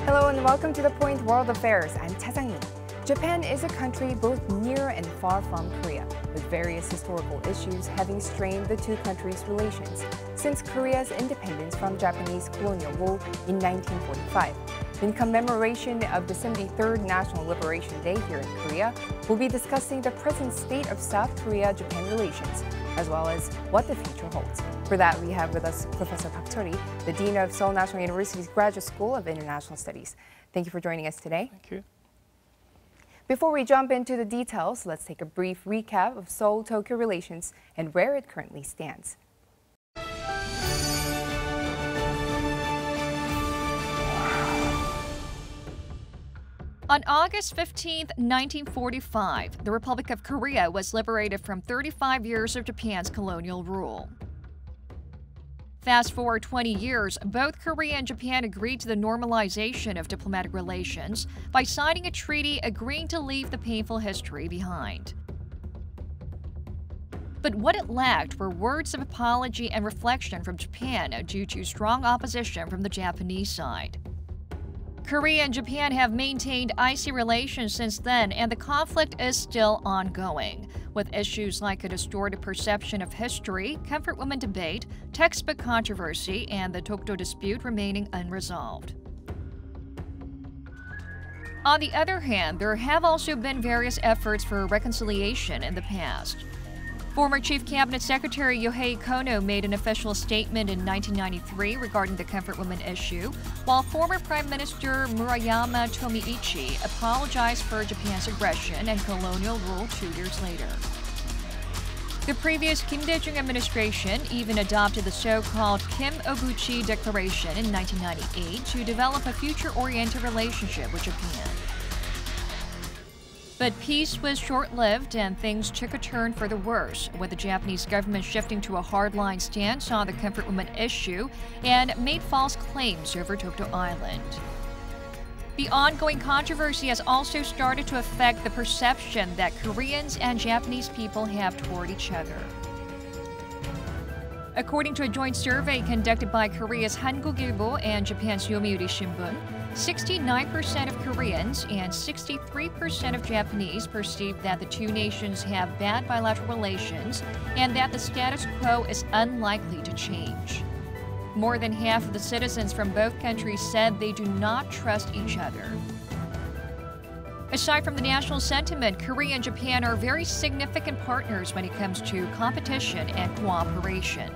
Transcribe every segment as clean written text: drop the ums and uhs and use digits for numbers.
Hello and welcome to The Point World Affairs. I'm Tae-sang-min. Japan is a country both near and far from Korea, with various historical issues having strained the two countries' relations since Korea's independence from Japanese colonial rule in 1945. In commemoration of the 73rd National Liberation Day here in Korea, we'll be discussing the present state of South Korea-Japan relations, as well as what the future holds. For that, we have with us Professor Park Cheol-hee, the Dean of Seoul National University's Graduate School of International Studies. Thank you for joining us today. Thank you. Before we jump into the details, let's take a brief recap of Seoul-Tokyo relations and where it currently stands. On August 15, 1945, the Republic of Korea was liberated from 35 years of Japan's colonial rule. Fast forward 20 years, both Korea and Japan agreed to the normalization of diplomatic relations by signing a treaty agreeing to leave the painful history behind. But what it lacked were words of apology and reflection from Japan due to strong opposition from the Japanese side. Korea and Japan have maintained icy relations since then, and the conflict is still ongoing, with issues like a distorted perception of history, comfort women debate, textbook controversy, and the Dokdo dispute remaining unresolved. On the other hand, there have also been various efforts for reconciliation in the past. Former Chief Cabinet Secretary Yohei Kono made an official statement in 1993 regarding the comfort women issue, while former Prime Minister Murayama Tomiichi apologized for Japan's aggression and colonial rule 2 years later. The previous Kim Dae-jung administration even adopted the so-called Kim Oguchi Declaration in 1998 to develop a future-oriented relationship with Japan. But peace was short-lived and things took a turn for the worse, with the Japanese government shifting to a hardline stance on the comfort women issue and made false claims over Dokdo Island. The ongoing controversy has also started to affect the perception that Koreans and Japanese people have toward each other. According to a joint survey conducted by Korea's Hankuk-ilbo and Japan's Yomiuri Shimbun, 69% of Koreans and 63% of Japanese perceive that the two nations have bad bilateral relations and that the status quo is unlikely to change. More than half of the citizens from both countries said they do not trust each other. Aside from the national sentiment, Korea and Japan are very significant partners when it comes to competition and cooperation.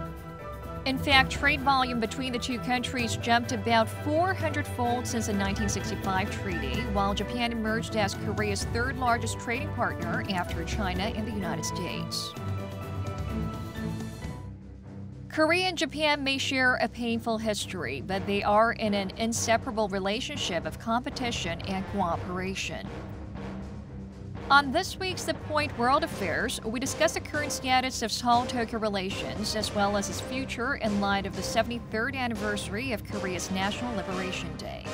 In fact, trade volume between the two countries jumped about 400-fold since the 1965 treaty, while Japan emerged as Korea's third-largest trading partner after China and the United States. Korea and Japan may share a painful history, but they are in an inseparable relationship of competition and cooperation. On this week's The Point World Affairs, we discuss the current status of Seoul-Tokyo relations, as well as its future in light of the 73rd anniversary of Korea's National Liberation Day.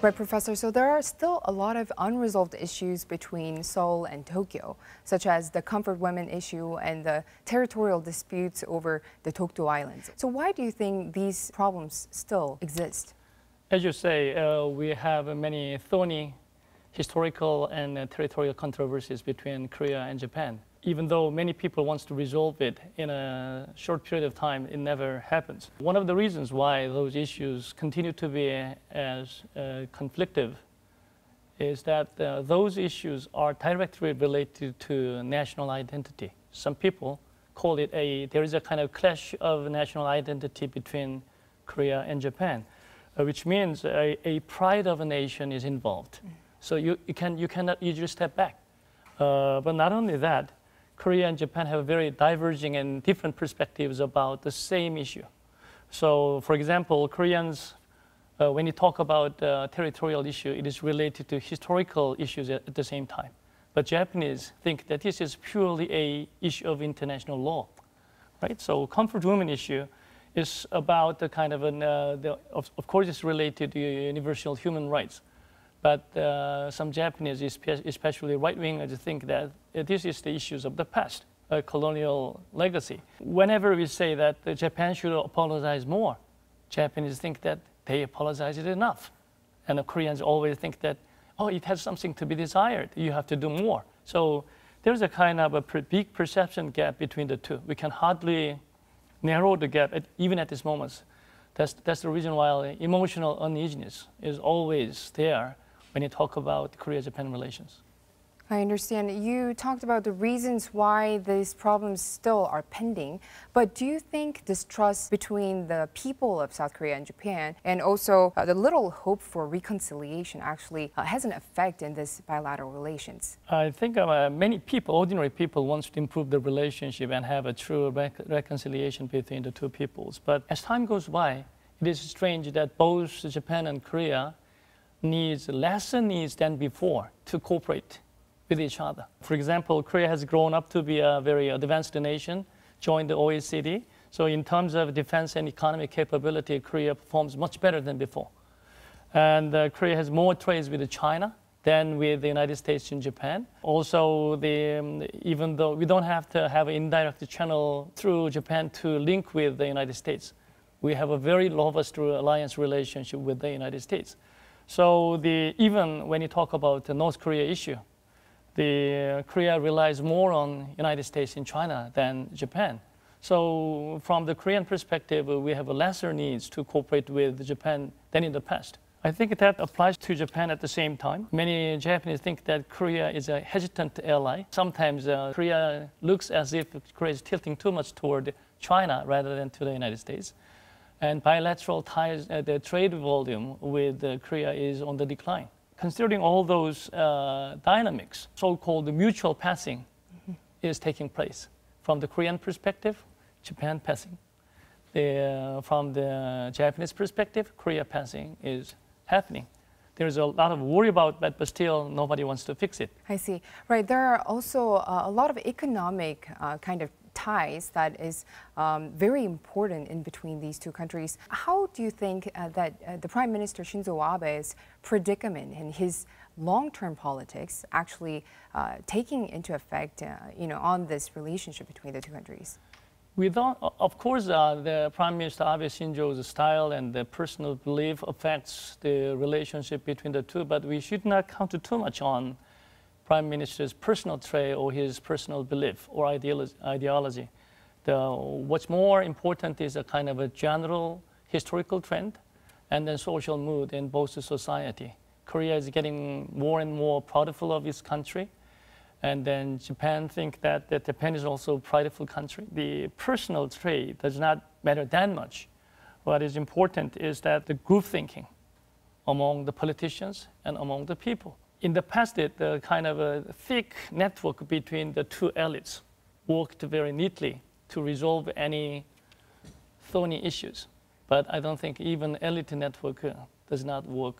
Right, Professor, so there are still a lot of unresolved issues between Seoul and Tokyo, such as the comfort women issue and the territorial disputes over the Dokdo Islands. So why do you think these problems still exist? As you say, we have many thorny historical and territorial controversies between Korea and Japan. Even though many people want to resolve it in a short period of time, it never happens. One of the reasons why those issues continue to be as conflictive is that those issues are directly related to national identity. Some people call it there is a kind of clash of national identity between Korea and Japan. Which means a pride of a nation is involved. So you cannot easily step back. But not only that, Korea and Japan have very diverging and different perspectives about the same issue. So, for example, Koreans, when you talk about territorial issue, it is related to historical issues at the same time. But Japanese think that this is purely an issue of international law, right? So, comfort women issue is about the kind of of course, it's related to universal human rights. But some Japanese, especially right-wingers, think that this is the issues of the past, a colonial legacy. Whenever we say that Japan should apologize more Japanese think that they apologized enough. And the Koreans always think that, oh, it has something to be desired. You have to do more. So there's a kind of a big perception gap between the two. We can hardly narrow the gap, even at this moment. That's the reason why emotional uneasiness is always there when you talk about Korea-Japan relations. I understand. You talked about the reasons why these problems still are pending, but do you think distrust between the people of South Korea and Japan, and also the little hope for reconciliation, actually has an effect in this bilateral relations? I think many people, ordinary people, want to improve the relationship and have a true reconciliation between the two peoples. But as time goes by, it is strange that both Japan and Korea needs lesser needs than before to cooperate with each other. For example, Korea has grown up to be a very advanced nation, joined the OECD. So in terms of defense and economic capability, Korea performs much better than before. And Korea has more trades with China than with the United States and Japan. Also, even though we don't have to have an indirect channel through Japan to link with the United States, we have a very robust alliance relationship with the United States. So even when you talk about the North Korea issue, Korea relies more on United States and China than Japan. So from the Korean perspective, we have lesser needs to cooperate with Japan than in the past. I think that applies to Japan at the same time. Many Japanese think that Korea is a hesitant ally. Sometimes Korea looks as if Korea is tilting too much toward China rather than to the United States. And bilateral ties, the trade volume with Korea is on the decline. Considering all those dynamics, so-called mutual passing is taking place. From the Korean perspective, Japan passing. From the Japanese perspective, Korea passing is happening. There's a lot of worry about that, but still nobody wants to fix it. I see. Right. There are also a lot of economic kind of ties that is very important in between these two countries. How do you think that the Prime Minister Shinzo Abe's predicament and his long-term politics actually taking into effect, on this relationship between the two countries? Of course, the Prime Minister Abe Shinzo's style and the personal belief affects the relationship between the two, but we should not count too much on Prime Minister's personal trait or his personal belief or ideology. What's more important is a kind of a general historical trend and then social mood in both society. Korea is getting more and more proudful of its country, and then Japan think that Japan is also a prideful country. The personal trait does not matter that much. What is important is that the group thinking among the politicians and among the people. In the past, the kind of a thick network between the two elites worked very neatly to resolve any thorny issues. But I don't think even elite network does not work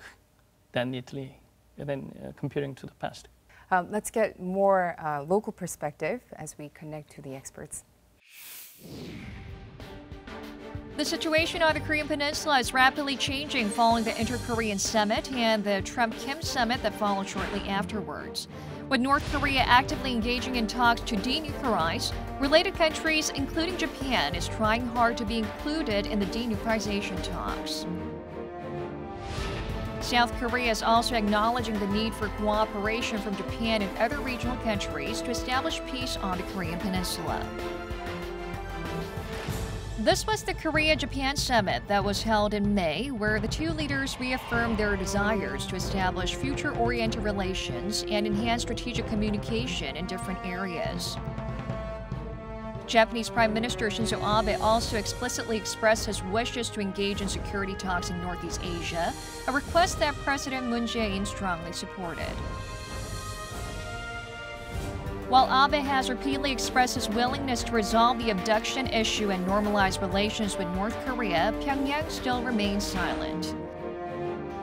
that neatly comparing to the past. Let's get more local perspective as we connect to the experts. The situation on the Korean Peninsula is rapidly changing following the Inter-Korean Summit and the Trump-Kim Summit that followed shortly afterwards. With North Korea actively engaging in talks to denuclearize, related countries, including Japan, is trying hard to be included in the denuclearization talks. South Korea is also acknowledging the need for cooperation from Japan and other regional countries to establish peace on the Korean Peninsula. This was the Korea-Japan summit that was held in May, where the two leaders reaffirmed their desires to establish future-oriented relations and enhance strategic communication in different areas. Japanese Prime Minister Shinzo Abe also explicitly expressed his wishes to engage in security talks in Northeast Asia, a request that President Moon Jae-in strongly supported. While Abe has repeatedly expressed his willingness to resolve the abduction issue and normalize relations with North Korea, Pyongyang still remains silent.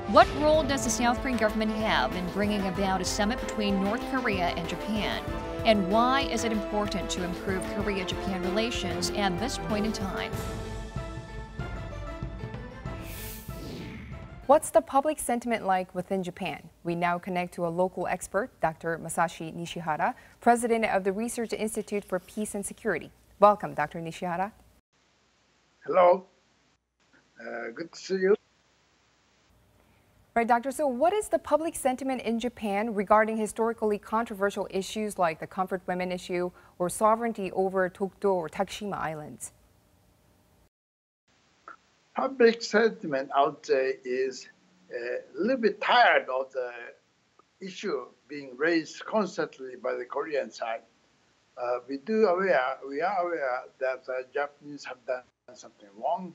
What role does the South Korean government have in bringing about a summit between North Korea and Japan? And why is it important to improve Korea-Japan relations at this point in time? What's the public sentiment like within Japan? We now connect to a local expert, Dr. Masashi Nishihara, president of the Research Institute for Peace and Security. Welcome, Dr. Nishihara. Hello. Good to see you. Right, Doctor. So what is the public sentiment in Japan regarding historically controversial issues like the comfort women issue or sovereignty over Dokdo or Takeshima Islands? Public sentiment, I would say, is a little bit tired of the issue being raised constantly by the Korean side. We are aware that the Japanese have done something wrong,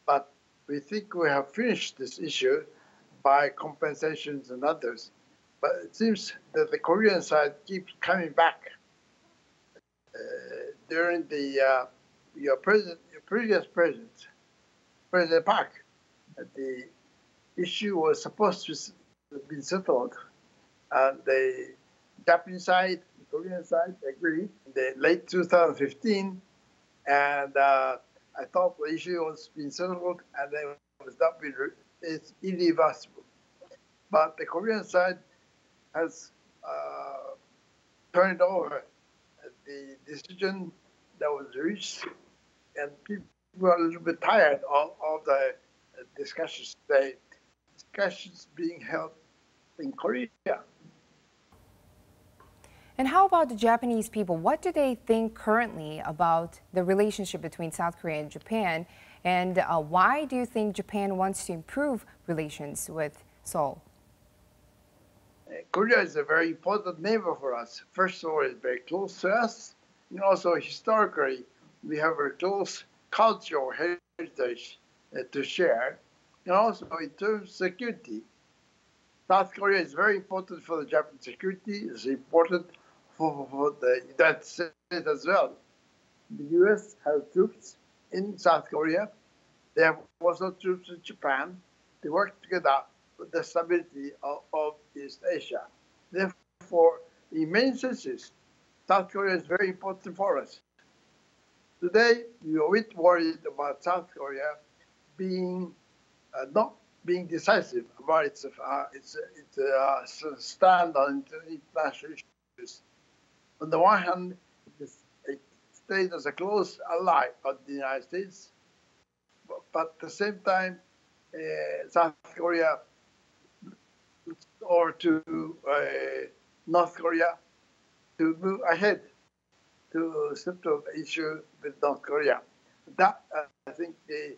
but we think we have finished this issue by compensations and others. But it seems that the Korean side keeps coming back. During the your previous president, President Park, the issue was supposed to have been settled. The Japanese side, the Korean side agreed in the late 2015, and I thought the issue was being settled and then it was not being, it's irreversible. But the Korean side has turned over the decision that was reached, and people are a little bit tired of the discussions. The discussions being held in Korea. And how about the Japanese people? What do they think currently about the relationship between South Korea and Japan? And why do you think Japan wants to improve relations with Seoul? Korea is a very important neighbor for us. First of all, it's very close to us. And also historically, we have a close cultural heritage to share. And also in terms of security, South Korea is very important for the Japanese security. It's important for the United States as well. The U.S. has troops in South Korea. They have also troops in Japan. They work together with the stability of East Asia. Therefore, in many senses, South Korea is very important for us. Today, we are a bit worried about South Korea being not being decisive about its stand on international issues. On the one hand, it stays as a close ally of the United States, but at the same time, South Korea looks over to North Korea to move ahead to settle the issue with North Korea. That, I think, the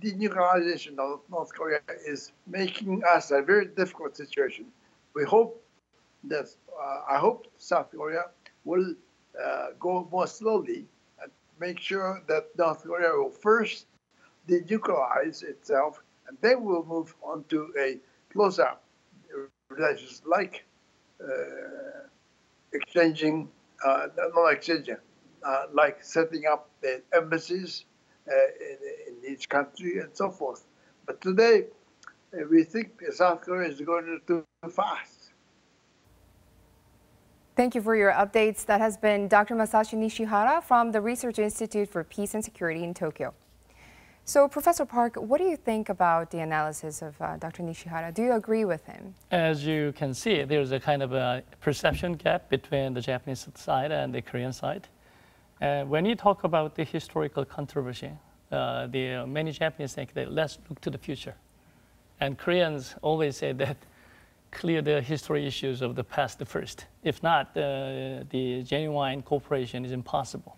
denuclearization of North Korea is making us a very difficult situation. We hope that, I hope South Korea will go more slowly and make sure that North Korea will first denuclearize itself, and then we'll move on to a closer relations like like setting up the embassies in each country and so forth. But today, we think South Korea is going too fast. Thank you for your updates. That has been Dr. Masashi Nishihara from the Research Institute for Peace and Security in Tokyo. So, Professor Park, what do you think about the analysis of Dr. Nishihara? Do you agree with him? As you can see, there's a kind of a perception gap between the Japanese side and the Korean side. When you talk about the historical controversy, many Japanese think that let's look to the future. And Koreans always say that clear the history issues of the past first. If not, the genuine cooperation is impossible.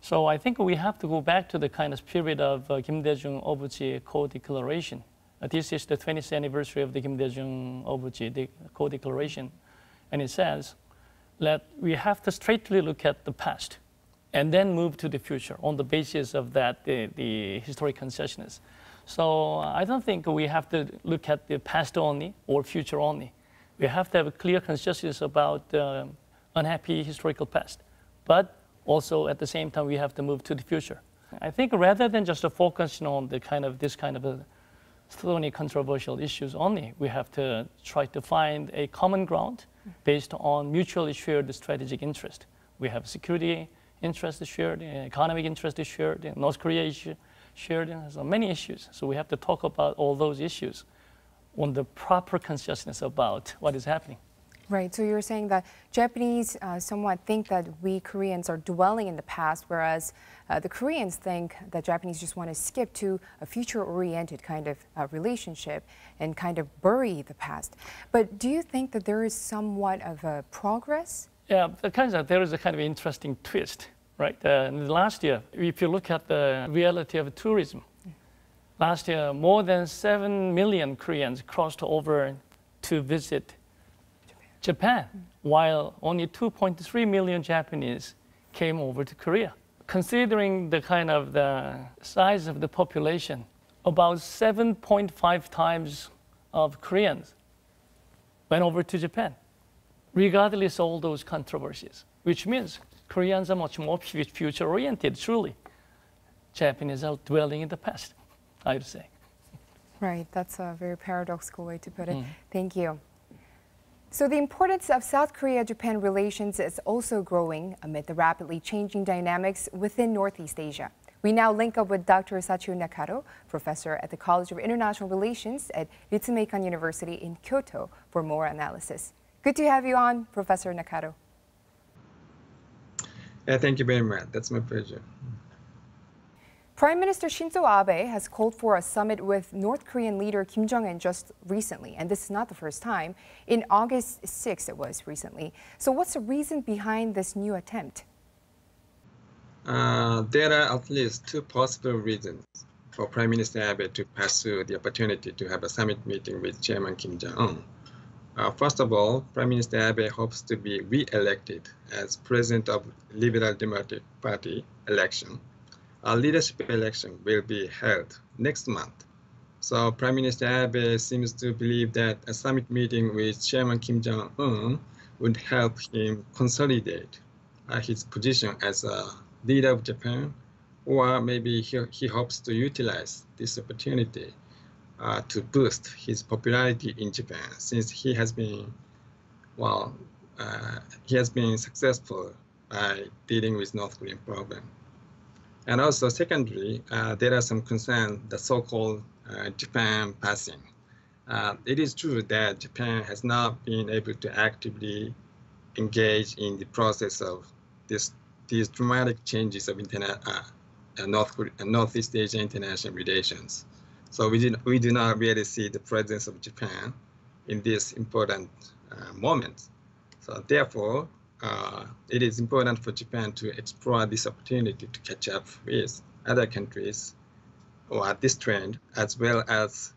So I think we have to go back to the kind of spirit of Kim Dae-jung Obuchi Co-Declaration. This is the 20th anniversary of the Kim Dae-jung Obuchi Co-Declaration. And it says that we have to straightly look at the past and then move to the future on the basis of that, the historic consciousness. So I don't think we have to look at the past only or future only. We have to have a clear consciousness about the unhappy historical past. But also at the same time, we have to move to the future. I think rather than just focusing on this kind of thorny controversial issues only, we have to try to find a common ground based on mutually shared strategic interest. We have security interest shared, economic interest shared, North Korea issue shared, so many issues. So we have to talk about all those issues on the proper consciousness about what is happening. Right, so you're saying that Japanese somewhat think that we Koreans are dwelling in the past, whereas the Koreans think that Japanese just want to skip to a future-oriented kind of relationship and kind of bury the past. But do you think that there is somewhat of a progress? Yeah, there is a kind of interesting twist, right? Last year, if you look at the reality of tourism, last year more than 7 million Koreans crossed over to visit Japan, while only 2.3 million Japanese came over to Korea. Considering the kind of the size of the population, about 7.5 times of Koreans went over to Japan, regardless of all those controversies, which means Koreans are much more future-oriented, truly. Japanese are dwelling in the past, I would say. Right, that's a very paradoxical way to put it. Thank you. So the importance of South Korea-Japan relations is also growing amid the rapidly changing dynamics within Northeast Asia. We now link up with Dr. Sachio Nakato, professor at the College of International Relations at Ritsumeikan University in Kyoto, for more analysis. Good to have you on, Professor Nakato. Thank you very much. That's my pleasure. Prime Minister Shinzo Abe has called for a summit with North Korean leader Kim Jong-un just recently, and this is not the first time. In August 6th, it was recently. So what's the reason behind this new attempt? There are at least two possible reasons for Prime Minister Abe to pursue the opportunity to have a summit meeting with Chairman Kim Jong-un. First of all, Prime Minister Abe hopes to be re-elected as president of Liberal Democratic Party election. A leadership election will be held next month. So Prime Minister Abe seems to believe that a summit meeting with Chairman Kim Jong-un would help him consolidate his position as a leader of Japan, or maybe he hopes to utilize this opportunity to boost his popularity in Japan, since he has been successful by dealing with North Korean problem. And also, secondly, there are some concerns, the so-called Japan passing. It is true that Japan has not been able to actively engage in the process of these dramatic changes of Northeast Asia international relations. So we do not really see the presence of Japan in this important moment. So therefore, it is important for Japan to explore this opportunity to catch up with other countries or this trend, as well as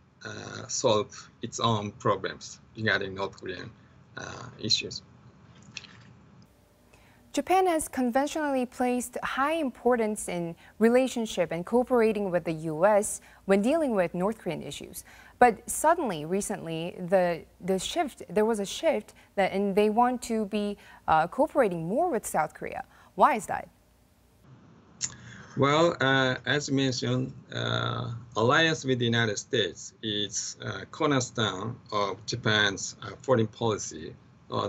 solve its own problems regarding North Korean issues. Japan has conventionally placed high importance in relationship and cooperating with the U.S. when dealing with North Korean issues. But suddenly, recently, there was a shift, and they want to be cooperating more with South Korea. Why is that? Well, as mentioned, alliance with the United States is a cornerstone of Japan's foreign policy.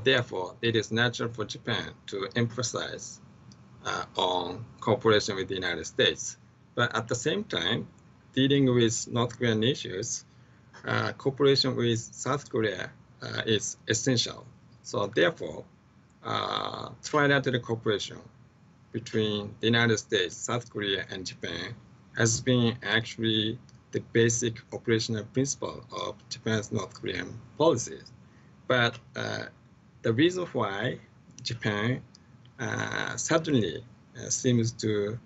Therefore, it is natural for Japan to emphasize on cooperation with the United States. But at the same time, dealing with North Korean issues, cooperation with South Korea is essential. So therefore, trilateral cooperation between the United States, South Korea, and Japan has been actually the basic operational principle of Japan's North Korean policies. But the reason why Japan suddenly seems to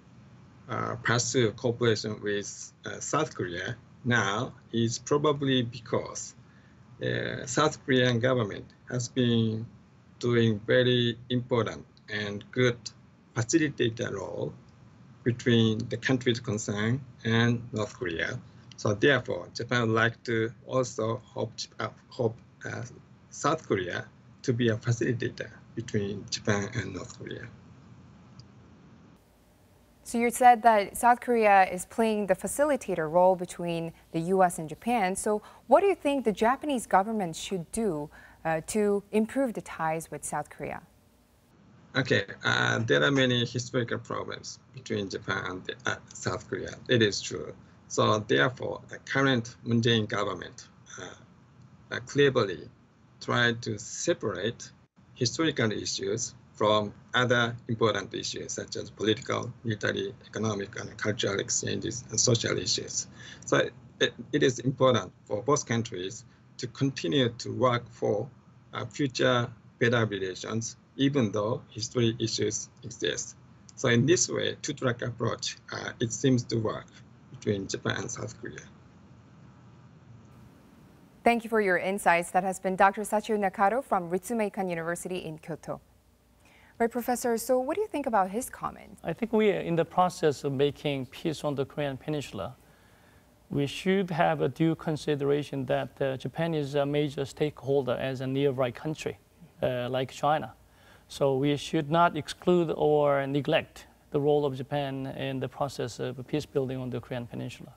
pursue cooperation with South Korea now is probably because South Korean government has been doing very important and good facilitator role between the countries concerned and North Korea. So therefore, Japan would like to also hope South Korea to be a facilitator between Japan and North Korea. So you said that South Korea is playing the facilitator role between the U.S. and Japan. So what do you think the Japanese government should do to improve the ties with South Korea? Okay, there are many historical problems between Japan and South Korea. It is true. So therefore, the current Moon Jae-in government cleverly try to separate historical issues from other important issues such as political, military, economic, and cultural exchanges and social issues. So it is important for both countries to continue to work for future better relations, even though history issues exist. So in this way, two-track approach, it seems to work between Japan and South Korea. Thank you for your insights. That has been Dr. Sachio Nakato from Ritsumeikan University in Kyoto. Right, Professor, so what do you think about his comment? I think we are in the process of making peace on the Korean Peninsula. We should have a due consideration that Japan is a major stakeholder as a nearby country, like China. So we should not exclude or neglect the role of Japan in the process of peace building on the Korean Peninsula.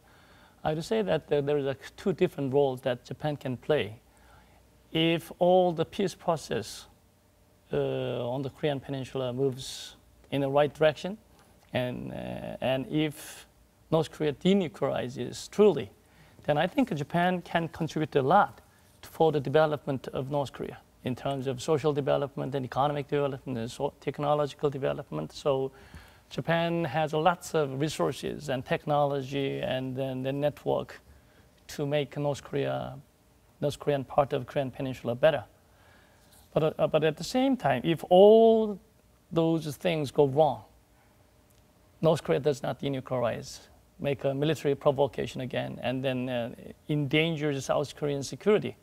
I would say that there are two different roles that Japan can play. If all the peace process on the Korean Peninsula moves in the right direction, and if North Korea denuclearizes truly, then I think Japan can contribute a lot for the development of North Korea in terms of social development and economic development and technological development. So Japan has lots of resources and technology and then the network to make North Korean part of Korean Peninsula better. But at the same time, if all those things go wrong, North Korea does not denuclearize, make a military provocation again, and then endanger South Korean security,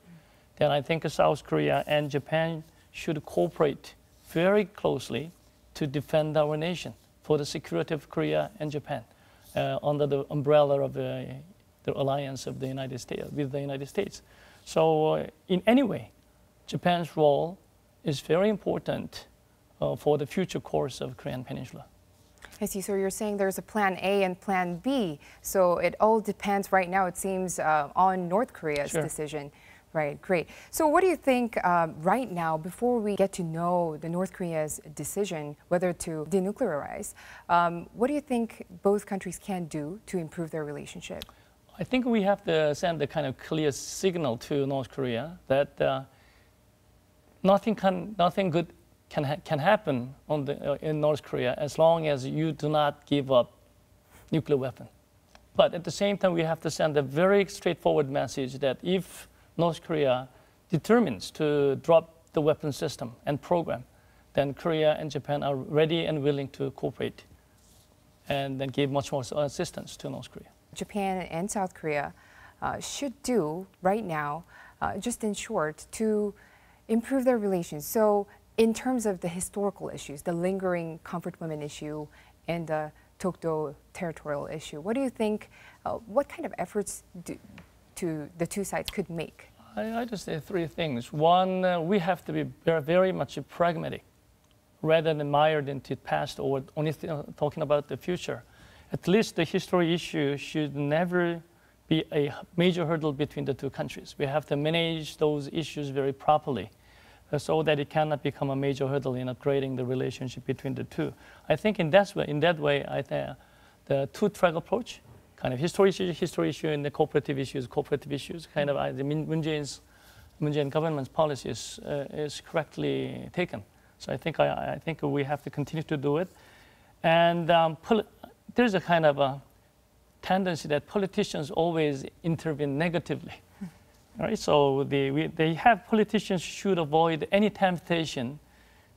then I think South Korea and Japan should cooperate very closely to defend our nation for the security of Korea and Japan under the umbrella of the alliance of the United States, with the United States. So in any way, Japan's role is very important for the future course of Korean Peninsula. I see. So you're saying there's a plan A and plan B. So it all depends right now, it seems, on North Korea's decision. Right, great. So what do you think right now, before we get to know the North Korea's decision whether to denuclearize, what do you think both countries can do to improve their relationship? I think we have to send a kind of clear signal to North Korea that nothing good can happen in North Korea as long as you do not give up nuclear weapon. But at the same time, we have to send a very straightforward message that if North Korea determines to drop the weapon system and program, then Korea and Japan are ready and willing to cooperate and then give much more assistance to North Korea. Japan and South Korea should do right now, just in short, to improve their relations. So in terms of the historical issues, the lingering comfort women issue and the Dokdo territorial issue, what do you think, what kind of efforts the two sides could make? I just say three things. One, we have to be very much pragmatic rather than mired into the past or only talking about the future. At least the history issue should never be a major hurdle between the two countries. We have to manage those issues very properly so that it cannot become a major hurdle in upgrading the relationship between the two. I think in that way, I think the two-track approach, kind of history issue, and the cooperative issues, kind of the Moon Jae-in government's policies is correctly taken. So I think we have to continue to do it. And there's a kind of a tendency that politicians always intervene negatively. Right? So politicians should avoid any temptation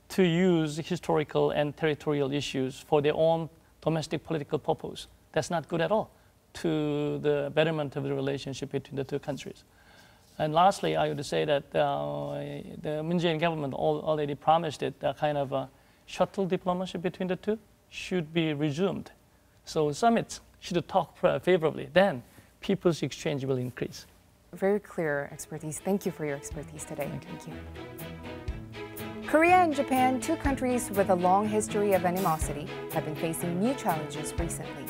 to use historical and territorial issues for their own domestic political purpose. That's not good at all to the betterment of the relationship between the two countries. And lastly, I would say that the Moon Jae-in government already promised it that kind of a shuttle diplomacy between the two should be resumed. So summits should talk favorably. Then people's exchange will increase. Very clear expertise. Thank you for your expertise today. Thank you. Korea and Japan, two countries with a long history of animosity, have been facing new challenges recently.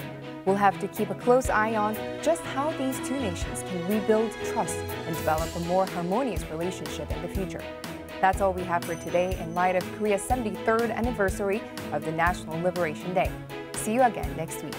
We'll have to keep a close eye on just how these two nations can rebuild trust and develop a more harmonious relationship in the future. That's all we have for today in light of Korea's 73rd anniversary of the National Liberation Day. See you again next week.